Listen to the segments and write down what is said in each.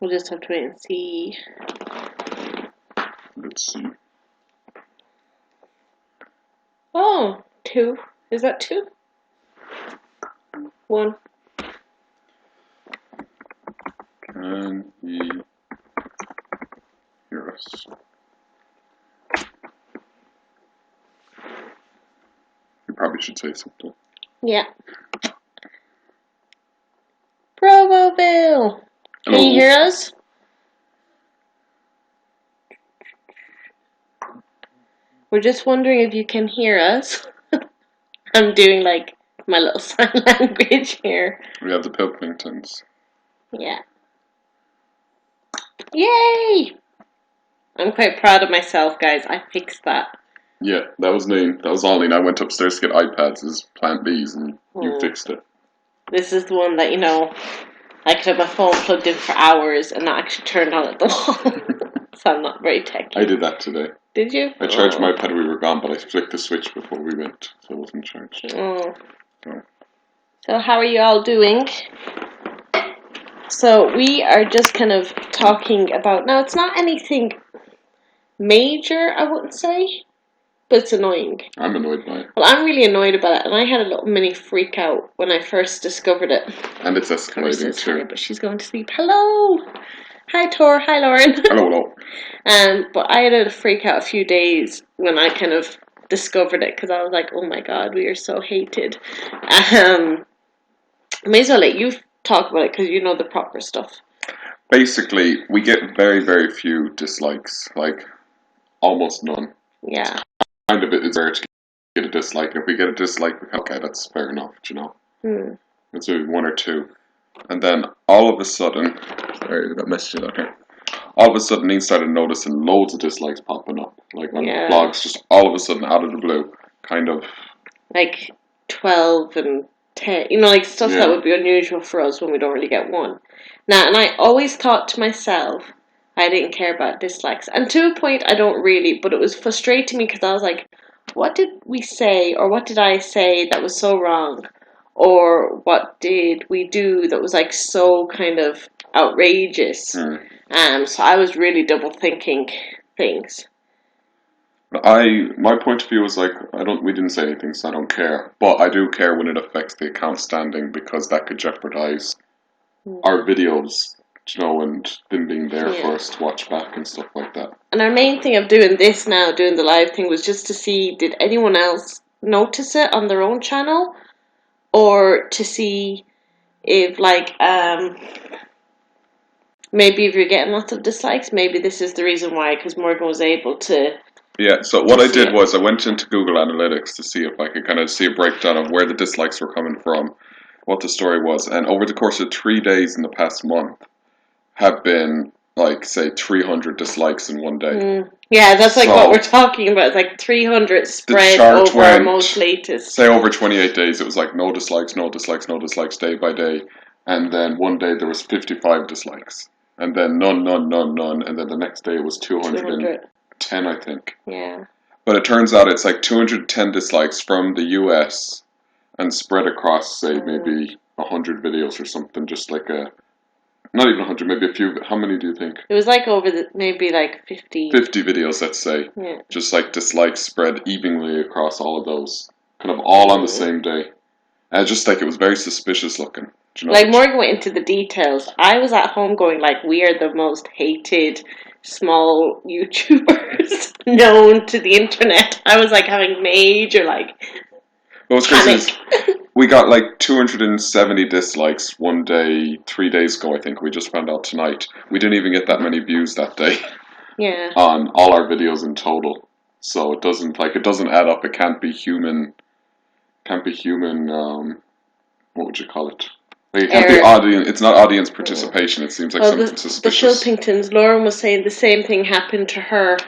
We'll just have to wait and see. Let's see. Oh, 2. Is that 2? 1. Can he hear us? You probably should say something. Yeah. Provoville! Can Hello. you hear us? We're just wondering if you can hear us. I'm doing like my little sign language here. We have the Pilkingtons. Yeah. Yay! I'm quite proud of myself, guys. I fixed that. Yeah, that was me. That was Ollie. And I went upstairs to get iPads as Plant Bs, and you fixed it. This is the one that, I could have my phone plugged in for hours and not actually turned on at the wall. So I'm not very techy. I did that today. Did you? I charged my iPad when we were gone, but I flicked the switch before we went, so it wasn't charged. Oh. So. So how are you all doing? So we are just kind of talking about, now it's not anything major, I wouldn't say, but it's annoying. I'm annoyed by it. Well, I'm really annoyed about it, and I had a little mini freak out when I first discovered it. And it's escalating too. Hi, but she's going to sleep. Hello! Hi, Tor. Hi, Lauren. Hello. But I had a freak out a few days when I kind of discovered it, because I was like, oh my god, we are so hated. May as well let you talk about it, because you know the proper stuff. Basically, we get very, very few dislikes. Like, almost none. Yeah. Kind of it is rare to get a dislike. If we get a dislike, okay, that's fair enough, It's maybe 1 or 2. And then all of a sudden, sorry, I got messages out here. All of a sudden, Ian started noticing loads of dislikes popping up. Like on blogs, just all of a sudden, out of the blue, kind of. Like 12 and 10, like stuff that would be unusual for us when we don't really get one. Now, and I always thought to myself, I didn't care about dislikes. And to a point, I don't really, but it was frustrating me because I was like, what did we say, or what did I say that was so wrong? Or what did we do that was like so kind of outrageous? So I was really double thinking things. My point of view was like, we didn't say anything, so I don't care. But I do care when it affects the account standing, because that could jeopardize our videos, and them being there for us to watch back and stuff like that. And our main thing of doing this now, doing the live thing, was just to see, did anyone else notice it on their own channel? Or to see if, maybe if you're getting lots of dislikes, maybe this is the reason why, because Morgan was able to... Yeah, so what I did was I went into Google Analytics to see if I could kind of see a breakdown of where the dislikes were coming from, what the story was, and over the course of 3 days in the past month have been, like, say, 300 dislikes in one day. Yeah, that's like what we're talking about. It's like 300 spread over our most latest. Say over 28 days, it was like no dislikes, no dislikes, no dislikes, day by day. And then one day there was 55 dislikes. And then none. And then the next day it was 210, I think. Yeah. But it turns out it's like 210 dislikes from the US and spread across, say, maybe 100 videos or something, just like not even 100, maybe a few. How many do you think? It was like maybe like 50. 50 videos, let's say. Yeah. Just like dislikes spread evenly across all of those. Kind of all on the same day. And just like it was very suspicious looking. Like Morgan went into the details. I was at home going like, we are the most hated small YouTubers known to the internet. I was like having major What's crazy is we got like 270 dislikes one day, 3 days ago, I think. We just found out tonight. We didn't even get that many views that day. Yeah. On all our videos in total. So it doesn't add up. It can't be human, what would you call it? Like, it can't be audience, it's not audience participation. It seems like something suspicious. The Pilkingtons, Lauren was saying the same thing happened to her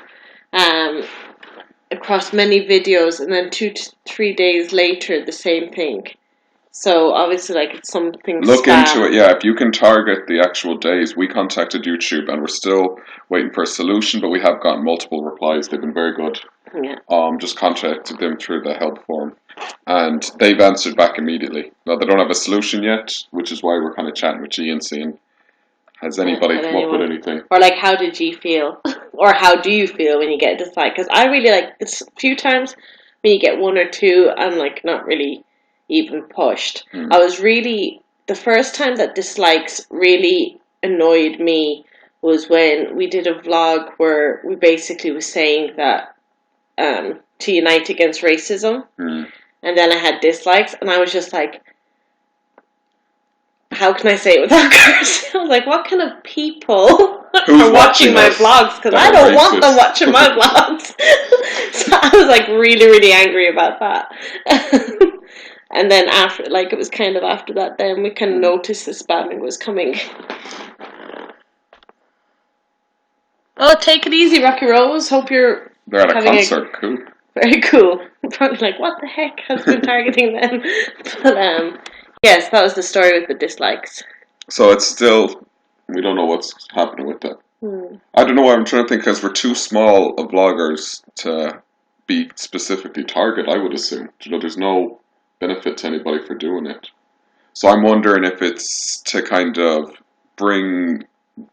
across many videos, and then 2 to 3 days later, the same thing. So obviously, it's something. Look into it, yeah. If you can target the actual days, we contacted YouTube, and we're still waiting for a solution, but we have gotten multiple replies. They've been very good. Yeah. Just contacted them through the help form, and they've answered back immediately. Now they don't have a solution yet, which is why we're kind of chatting with Ian, seeing Has anybody come up with anything? Or like, how did you feel? Or how do you feel when you get a dislike? Because I really like, it's a few times when you get one or two, I'm like not really even pushed. I was really, the first time that dislikes really annoyed me was when we did a vlog where we basically was saying that to unite against racism. And then I had dislikes, and I was just like, how can I say it without cursing? I was like, what kind of people are watching my vlogs? Because I don't want them watching my vlogs. So I was like really, really angry about that. And then after, like, it was kind of after that, then we kind of noticed the spamming was coming. Oh, take it easy, Rocky Rose. Hope you're They're at a concert. Cool. Very cool. I'm probably like, what the heck has been targeting them? But yes, that was the story with the dislikes. So it's still, we don't know what's happening with that. I don't know. I'm trying to think because we're too small of vloggers to be specifically targeted. I would assume. There's no benefit to anybody for doing it. So I'm wondering if it's to kind of bring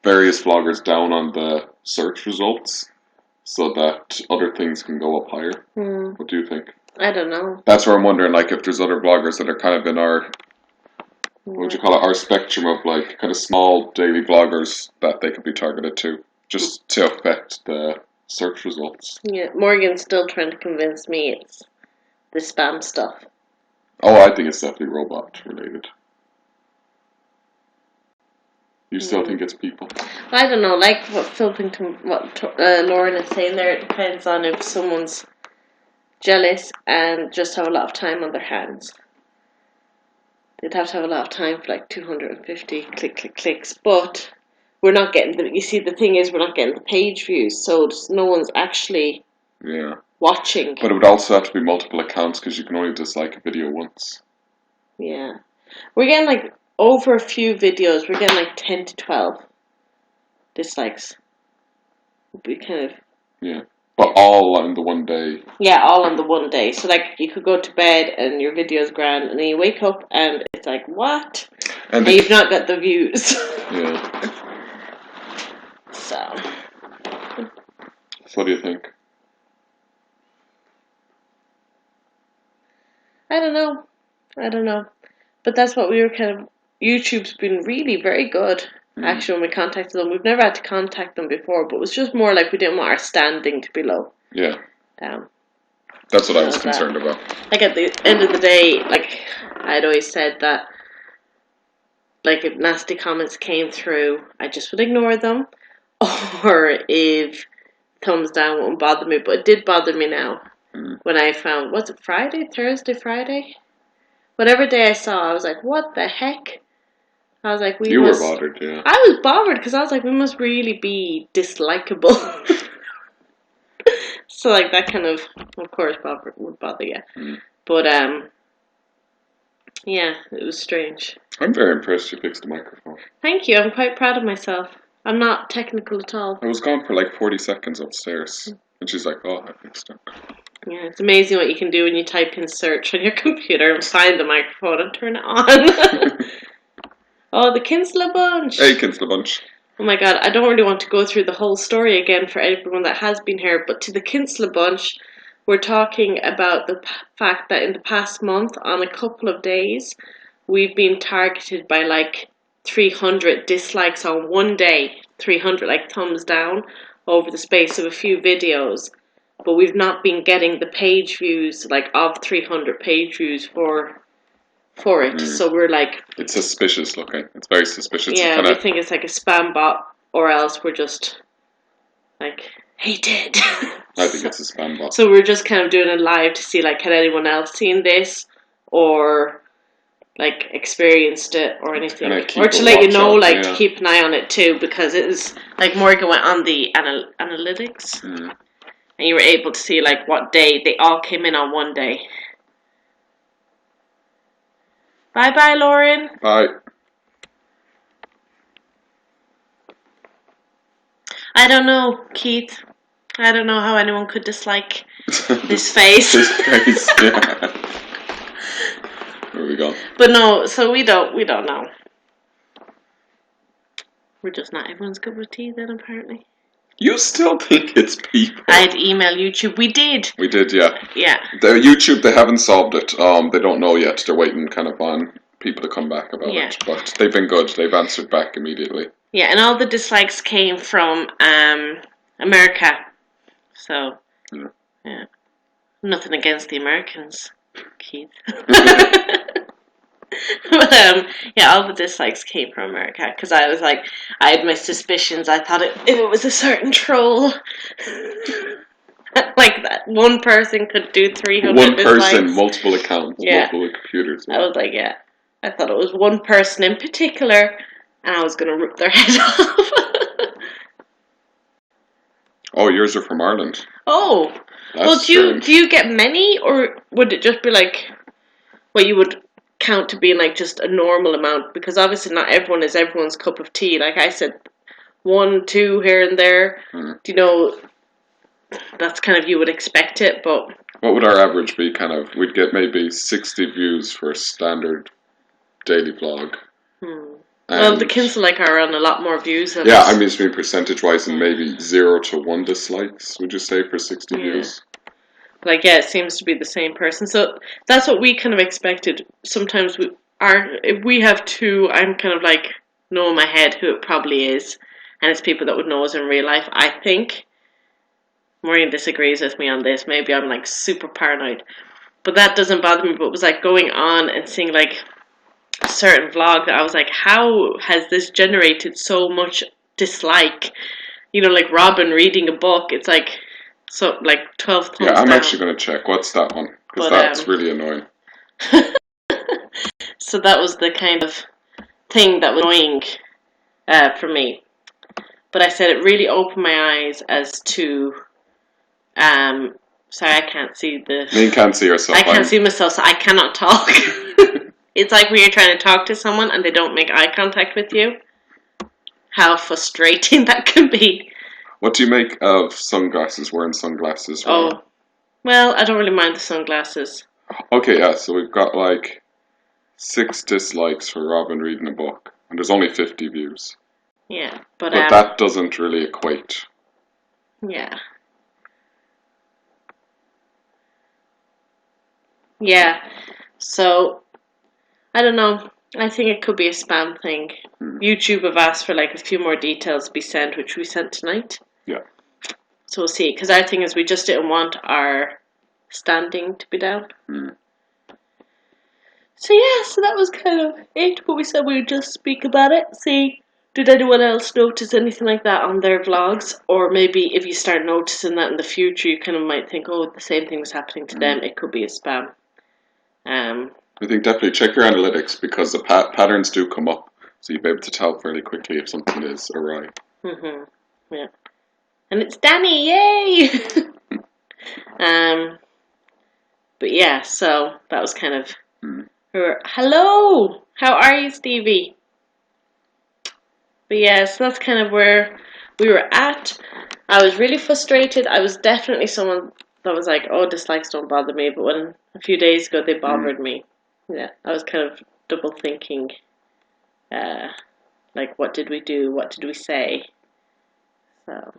various vloggers down on the search results, so that other things can go up higher. What do you think? I don't know. That's where I'm wondering, like, if there's other bloggers that are kind of in our, what would you call it, our spectrum of, like, kind of small daily bloggers that they could be targeted to, just to affect the search results. Yeah, Morgan's still trying to convince me it's the spam stuff. Oh, I think it's definitely robot related. You still think it's people? I don't know, like what Lauren is saying there, it depends on if someone's jealous and just have a lot of time on their hands. They'd have to have a lot of time for like 250 clicks, but we're not getting you see, the thing is, we're not getting the page views, so no one's actually watching. But it would also have to be multiple accounts because you can only dislike a video once. Yeah. We're getting like, over a few videos, we're getting like 10 to 12 dislikes. We kind of... Yeah. But all on the one day. Yeah, all on the one day. So like, you could go to bed and your video's grand, and then you wake up and it's like, what? And you've not got the views. Yeah. So what do you think? I don't know. But that's what we were kind of... YouTube's been really very good, actually, when we contacted them. We've never had to contact them before, but it was just more like we didn't want our standing to be low. Yeah. That's what I was concerned about. Like, at the end of the day, like, I'd always said that, like, if nasty comments came through, I just would ignore them. Or if thumbs down wouldn't bother me, but it did bother me now. When I found, was it Friday? Whatever day I saw, I was like, what the heck? I was like, You were bothered, yeah. I was bothered because I was like, we must really be dislikable. So, like, that kind of course, would bother you. But, yeah, it was strange. I'm very impressed you fixed the microphone. Thank you. I'm quite proud of myself. I'm not technical at all. I was gone for like 40 seconds upstairs. And she's like, oh, I fixed it. Yeah, it's amazing what you can do when you type in search on your computer and find the microphone and turn it on. Oh, the Kinsella Bunch. Hey, Kinsella Bunch. Oh my god, I don't really want to go through the whole story again for everyone that has been here, but to the Kinsella Bunch, we're talking about the fact that in the past month, on a couple of days, we've been targeted by like 300 dislikes on one day. 300 like thumbs down over the space of a few videos. But we've not been getting the page views, like, of 300 page views for it. So we're like... It's suspicious looking. It's very suspicious. Yeah, we think it's like a spam bot, or else we're just, like, hated. I think it's a spam bot. So we're just kind of doing it live to see, like, had anyone else seen this, or, like, experienced it, or anything. Or to let you know, like, to keep an eye on it, too, because it was, like, Morgan went on the analytics, and you were able to see, like, what day they all came in on one day. Bye-bye, Lauren. Bye. I don't know, Keith. I don't know how anyone could dislike this face. This face, yeah. There we go. But no, so we don't know. We're just not everyone's cup of tea then, apparently. You still think it's people? I'd email YouTube. We did. We did, yeah. Yeah. The YouTube, they haven't solved it. They don't know yet. They're waiting kind of on people to come back about it. But they've been good. They've answered back immediately. Yeah, and all the dislikes came from America. So, yeah. Nothing against the Americans, Keith. But yeah, all the dislikes came from America because I was like, I had my suspicions. I thought if it was a certain troll, like that one person could do 300 one dislikes. Person, multiple accounts, multiple computers. Yeah. I was like, yeah. I thought it was one person in particular, and I was going to rip their head off. Oh, yours are from Ireland. Oh, well, do you get many, or would it just be like what you would count to be like just a normal amount? Because obviously not everyone is everyone's cup of tea. Like I said, 1, 2 here and there. Do you know? That's kind of, you would expect it, but what would our average be? Kind of, we'd get maybe 60 views for a standard daily vlog. Well, the Kinsel are on a lot more views than us. I mean, it's been percentage-wise, and maybe 0 to 1 dislikes, would you say, for 60 views? Like, yeah, it seems to be the same person. So that's what we kind of expected. Sometimes if we have 2, I'm kind of like, know in my head who it probably is, and it's people that would know us in real life. I think Maureen disagrees with me on this. Maybe I'm like super paranoid, but that doesn't bother me. But it was like going on and seeing like a certain vlog that I was like, how has this generated so much dislike? You know, like Robin reading a book. It's like 12 thumbs down. Yeah, I'm actually going to check. What's that one? Because that's really annoying. So that was the kind of thing that was annoying for me. But I said it really opened my eyes as to sorry, I can't see you can't see yourself. I can't see myself, so I cannot talk. It's like when you're trying to talk to someone and they don't make eye contact with you. How frustrating that can be. What do you make of wearing sunglasses? Oh, well, I don't really mind the sunglasses. Okay, yeah, so we've got like 6 dislikes for Robin reading a book, and there's only 50 views. Yeah, but that doesn't really equate. Yeah. Yeah, so I don't know. I think it could be a spam thing. YouTube have asked for like a few more details to be sent, which we sent tonight. Yeah. So we'll see. Because our thing is, we just didn't want our standing to be down. So yeah, so that was kind of it. But we said we would just speak about it. See, did anyone else notice anything like that on their vlogs? Or maybe if you start noticing that in the future, you kind of might think, oh, the same thing was happening to them. It could be a spam. I think definitely check your analytics, because the patterns do come up, so you'll be able to tell fairly quickly if something is awry. Yeah. And it's Danny, yay! But yeah, so that was kind of hello! How are you, Stevie? But yeah, so that's kind of where we were at. I was really frustrated. I was definitely someone that was like, oh, dislikes don't bother me, but when a few days ago they bothered me. Yeah, I was kind of double thinking, like, what did we do? What did we say? So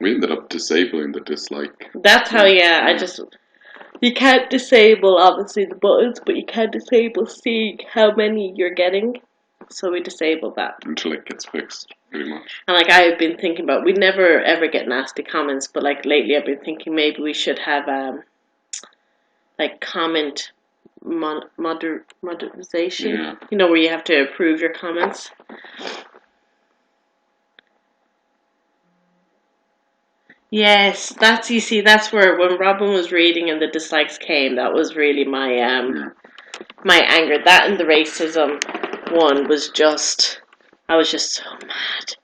we ended up disabling the dislike. That's how, you can't disable, obviously, the buttons, but you can disable seeing how many you're getting. So we disabled that. Until it gets fixed, pretty much. And like, I've been thinking about, we never ever get nasty comments, but like lately I've been thinking maybe we should have like comment moderation. Yeah. You know, where you have to approve your comments. Yes, that's where when Robin was reading and the dislikes came, that was really my my anger. That and the racism one was just, I was just so mad.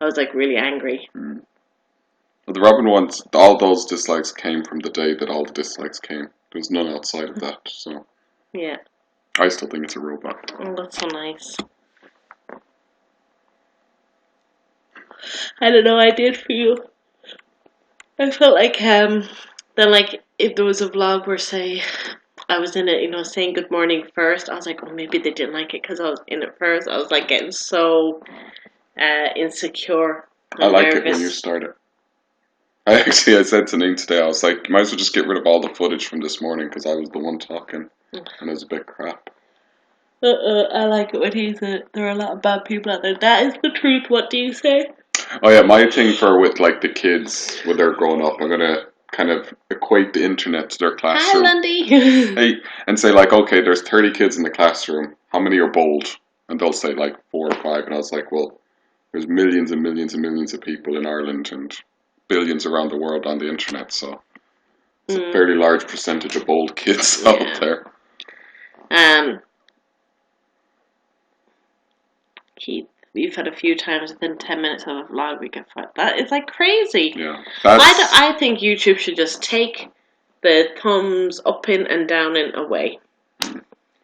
I was like really angry. Well, the Robin ones, all those dislikes came from the day that all the dislikes came. There was none outside of that, so. Yeah. I still think it's a robot. Oh, that's so nice. I don't know, I felt like, then like, if there was a vlog where, say, I was in it, you know, saying good morning first, I was like, oh, maybe they didn't like it because I was in it first. I was like getting so insecure. I like it when you start it. I said to Neen today, I was like, might as well just get rid of all the footage from this morning because I was the one talking and it was a bit crap. I like it when he said there are a lot of bad people out there. That is the truth. What do you say? Oh yeah, my thing with like the kids when they're growing up, I'm gonna kind of equate the internet to their classroom. Hi, Lundy. Hey, and say like, okay, there's 30 kids in the classroom. How many are bold? And they'll say like 4 or 5, and I was like, well, there's millions and millions and millions of people in Ireland and billions around the world on the internet, so it's a fairly large percentage of bold kids out there. Keith, we've had a few times within 10 minutes of a vlog we get fired. That is like crazy. Yeah, I think YouTube should just take the thumbs up in and down and away.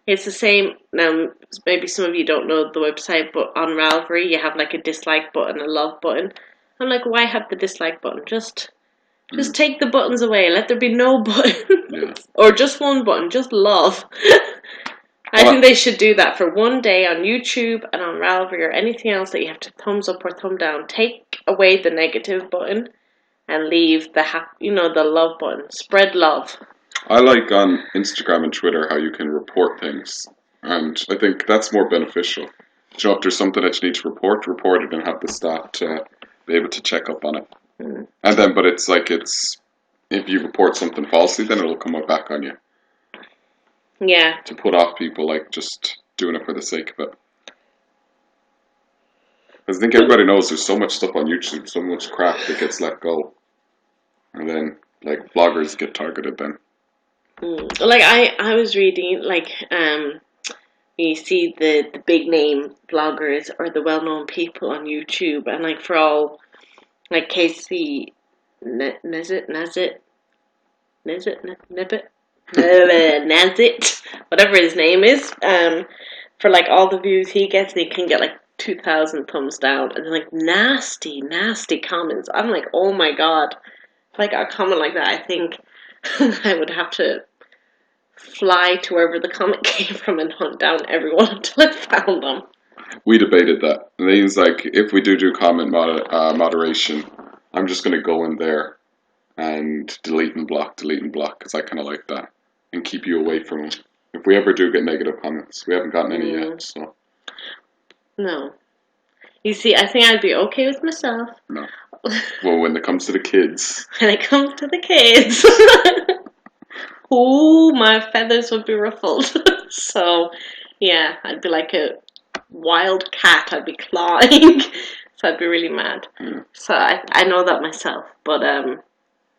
It's the same. Now, maybe some of you don't know the website, but on Ravelry, you have like a dislike button, a love button. I'm like, why have the dislike button? Just take the buttons away. Let there be no button. Or just one button. Just love. I think they should do that for one day on YouTube and on Ravelry or anything else that you have to thumbs up or thumb down. Take away the negative button and leave the the love button. Spread love. I like on Instagram and Twitter how you can report things, and I think that's more beneficial. You know, if there's something that you need to report it and have the staff to be able to check up on it. And then, but it's like if you report something falsely, then it'll come back on you. Yeah. To put off people like just doing it for the sake of it. Because I think everybody knows there's so much stuff on YouTube, so much crap that gets let go. And then, like, bloggers get targeted then. Like, I was reading, like, you see the big name bloggers or the well-known people on YouTube, and, like, for all, like, Casey Nezzit, whatever his name is, for like all the views he gets, and he can get like 2,000 thumbs down, and like nasty comments. I'm like, oh my god, if I got a comment like that, I think I would have to fly to wherever the comment came from and hunt down everyone until I found them. We debated that. And he's like, if we do comment moderation, I'm just going to go in there and delete and block, because I kind of like that, and keep you away from them. If we ever do get negative comments, we haven't gotten any yet, so. No. You see, I think I'd be okay with myself. No. Well, when it comes to the kids. When it comes to the kids. Oh, my feathers would be ruffled. So, yeah, I'd be like a wildcat. I'd be clawing. So I'd be really mad. So I know that myself, but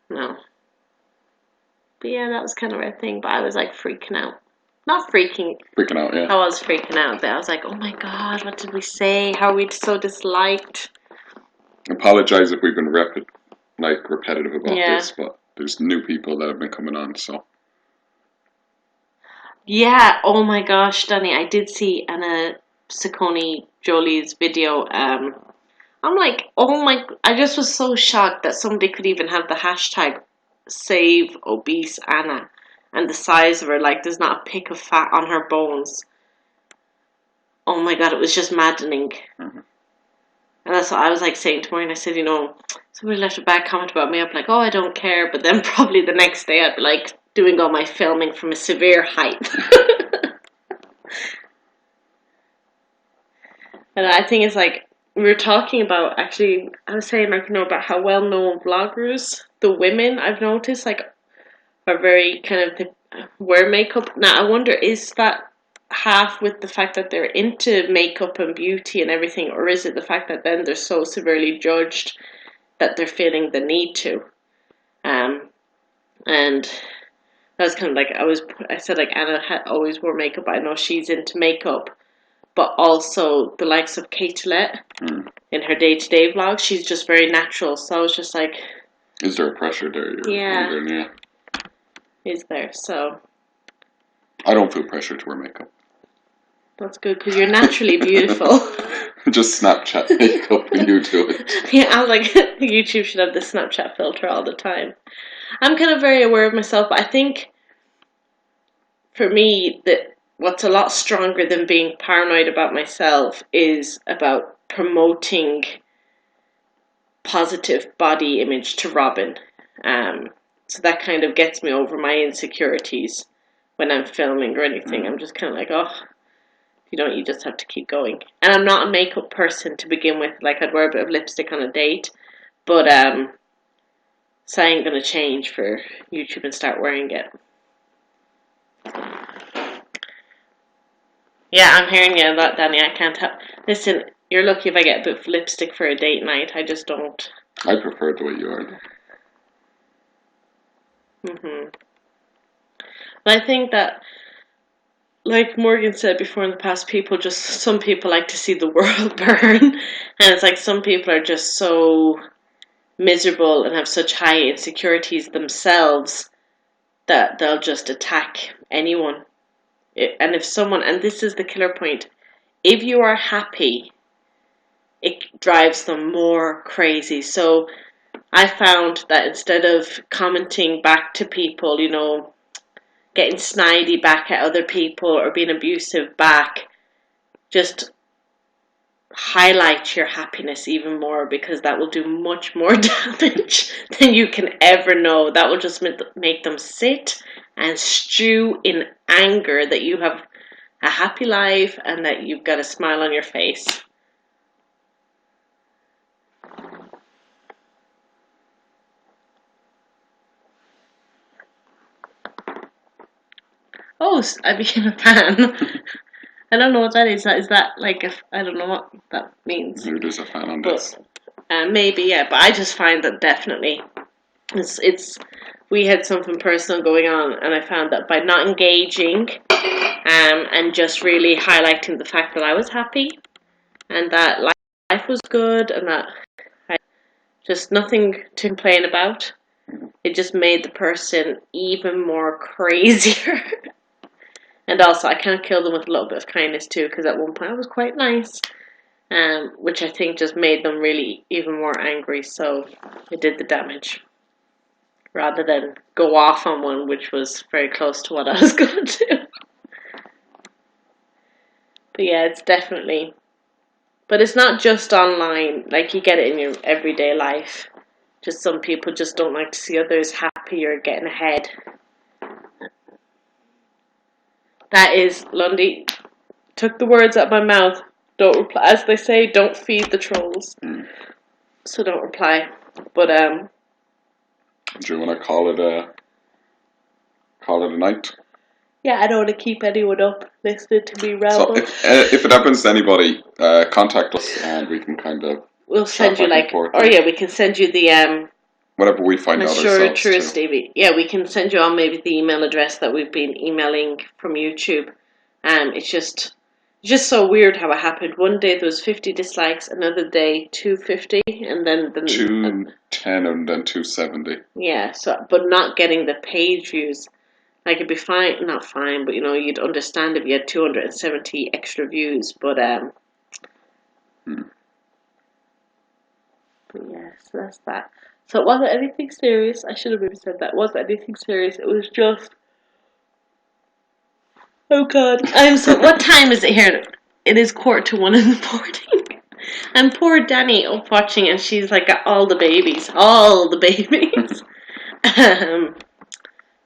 no. But yeah, that was kind of a thing, but I was like freaking out. Not freaking out, yeah. I was freaking out, but I was like, oh my god, what did we say? How are we so disliked? Apologize if we've been repetitive about this, but there's new people that have been coming on, so. Yeah, oh my gosh, Danny, I did see Anna Saccone Jolie's video. I'm like, I just was so shocked that somebody could even have the hashtag save obese Anna, and the size of her, like, there's not a pick of fat on her bones. Oh my god, it was just maddening. And that's what I was like saying to Maureen. I said, somebody left a bad comment about me. I'd be like, oh, I don't care. But then probably the next day I'd be like doing all my filming from a severe height. And I think it's like, we were talking about, actually, I was saying, like, about how well-known vloggers, the women I've noticed, like, are very kind of, wear makeup. Now, I wonder, is that half with the fact that they're into makeup and beauty and everything, or is it the fact that then they're so severely judged that they're feeling the need to? And that's kind of like, I said, like, Anna always wore makeup. I know she's into makeup. But also the likes of Kate Gillette in her day-to-day vlogs, she's just very natural. So I was just like... Is there a pressure there? Yeah. Is there, so... I don't feel pressure to wear makeup. That's good, because you're naturally beautiful. Just Snapchat makeup when you do it. Yeah, I was like, YouTube should have the Snapchat filter all the time. I'm kind of very aware of myself, but I think, for me, that... what's a lot stronger than being paranoid about myself is about promoting positive body image to Robin. So that kind of gets me over my insecurities when I'm filming or anything. I'm just kind of like, oh, you just have to keep going. And I'm not a makeup person to begin with. Like, I'd wear a bit of lipstick on a date, but so I ain't gonna change for YouTube and start wearing it. Yeah, I'm hearing you a lot, Danny. I can't help. Listen, you're lucky if I get a bit of lipstick for a date night. I just don't. I prefer it the way you are. But I think that, like Morgan said before in the past, some people like to see the world burn. And it's like some people are just so miserable and have such high insecurities themselves that they'll just attack anyone. And this is the killer point, if you are happy, it drives them more crazy. So I found that instead of commenting back to people, getting snidey back at other people or being abusive back, just highlight your happiness even more, because that will do much more damage than you can ever know. That will just make them sit and stew in anger that you have a happy life and that you've got a smile on your face. Oh, I became a fan. I don't know what that is. Is that like I don't know what that means. Maybe there's a fan on this. Maybe, yeah. But I just find that definitely we had something personal going on, and I found that by not engaging and just really highlighting the fact that I was happy and that life was good and that I just nothing to complain about, it just made the person even more crazier. And also, I kind of killed them with a little bit of kindness too, because at one point I was quite nice, which I think just made them really even more angry. So it did the damage, rather than go off on one, which was very close to what I was going to do. But yeah, it's definitely. But it's not just online. Like, you get it in your everyday life. Just some people just don't like to see others happy or getting ahead. That is, Lundy took the words out of my mouth. Don't reply. As they say, don't feed the trolls. So don't reply. But do you want to call it a night? Yeah, I don't want to keep anyone up listening to me ramble. So if it happens to anybody, contact us and we can kind of. We'll send you we can send you the whatever we find out ourselves. Sure, Stevie. Yeah, we can send you on maybe the email address that we've been emailing from YouTube. It's just so weird how it happened. One day there was 50 dislikes, another day 250, and then 210 and then 270. Yeah, but not getting the page views. Like, it'd be fine, not fine, but you'd understand if you had 270 extra views. But But yeah, so that's that. So it wasn't anything serious. I should have maybe said that. It wasn't anything serious. It was just. Oh God! What time is it here? It is 1:45 in the morning. And poor Danny up watching, and she's like got all the babies. But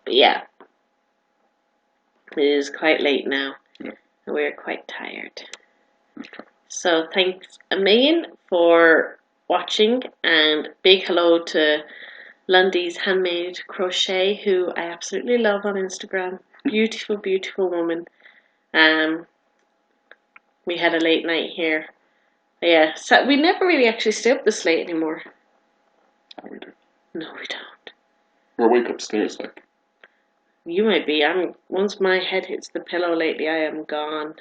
yeah, it is quite late now, and we're quite tired. Okay. So thanks a million for watching, and big hello to Lundy's Handmade Crochet, who I absolutely love on Instagram. Beautiful, beautiful woman. We had a late night here. Yeah, so we never really actually stay up this late anymore. Oh, we do. No, we don't. We're awake upstairs, like. You might be. Once my head hits the pillow lately, I am gone.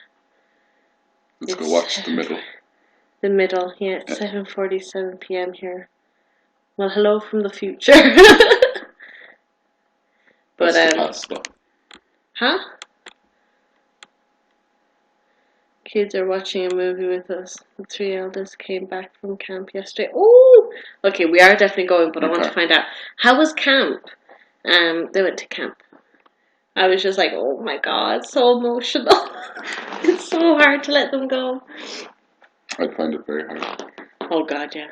Let's go watch The Middle. The Middle, yeah, it's 7:47 p.m. here. Well, hello from the future. But That's the past, though. Huh? Kids are watching a movie with us. The three eldest came back from camp yesterday. Oh, okay, we are definitely going, but I want to find out, how was camp? They went to camp. I was just like, oh my God, so emotional. It's so hard to let them go. I'd find it very hard. Oh God, yeah.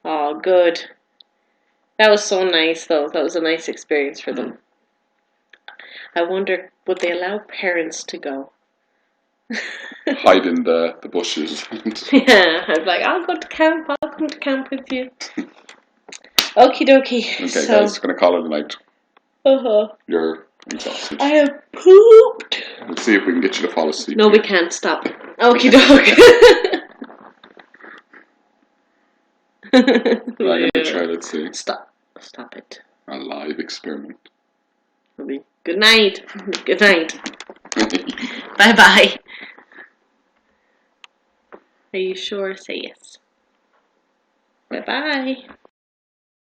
Oh, good. That was so nice, though. That was a nice experience for them. I wonder, would they allow parents to go? Hide in the bushes. Yeah, I'd be like, I'll go to camp. I'll come to camp with you. Okie dokie. Okay, So, guys, gonna call it a night. You're exhausted. I have pooped. Let's see if we can get you to fall asleep. No, here. we can't. Stop. Okie doke. I'm gonna try. Let's see. Stop it. A live experiment. Good night. Good night. Bye. Are you sure? Say yes. Bye.